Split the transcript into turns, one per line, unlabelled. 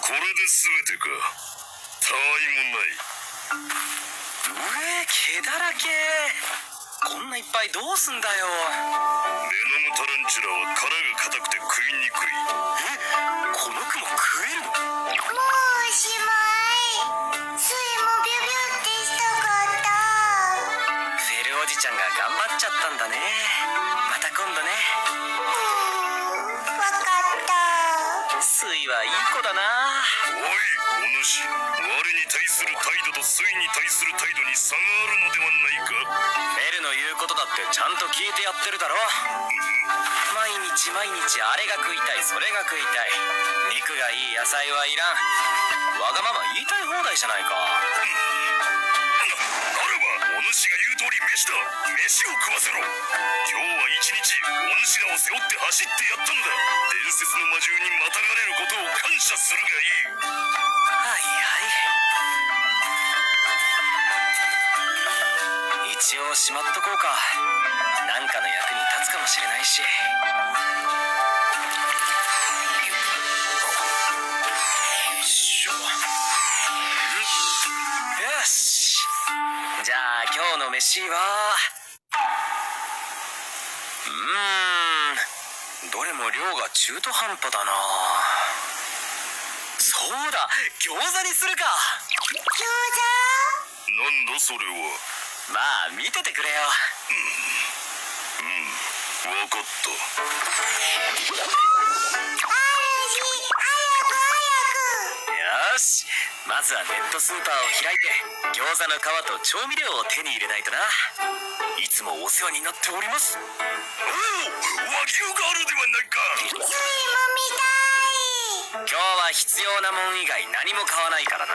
これで全てか。たわいもない。
毛だらけ。こんないっぱいどうすんだよ。
ベノムタランチュラは殻が硬くて食いにくい。
この雲食えるの？
もうおしまい。スイもビュビュってしたかった。
フェルおじちゃんが頑張っちゃったんだね。また今度ね。
わかった。
スイはいい子だな。
おい、お主。我に対する態度とスイに対する態度に差があるのではないか。
フェルの言うことだってちゃんと聞いてやってるだろ。毎日毎日あれが食いたい、それが食いたい。肉がいい、野菜はいらん。わがまま言いたい放題じゃないか。
ならばお主が言う通り飯だ。飯を食わせろ。今日は一日お主らを背負って走ってやったんだ。伝説の魔獣にまたがれることを感謝するがいい。
はいはい。一応しまっとこうか。なんかの役に立つかもしれないし。よし。じゃあ今日の飯はどれも量が中途半端だな。そうだ、餃子にするか。
餃
なんだそれは。
まあ見ててくれよ。
わかった。
子。あるじ、早く早く。
よし、まずはネットスーパーを開いて餃子の皮と調味料を手に入れないとな。いつもお世話になっております。
おお、和牛があるではないか。
スイも見たい。
今日は必要なもん以外何も買わないからな。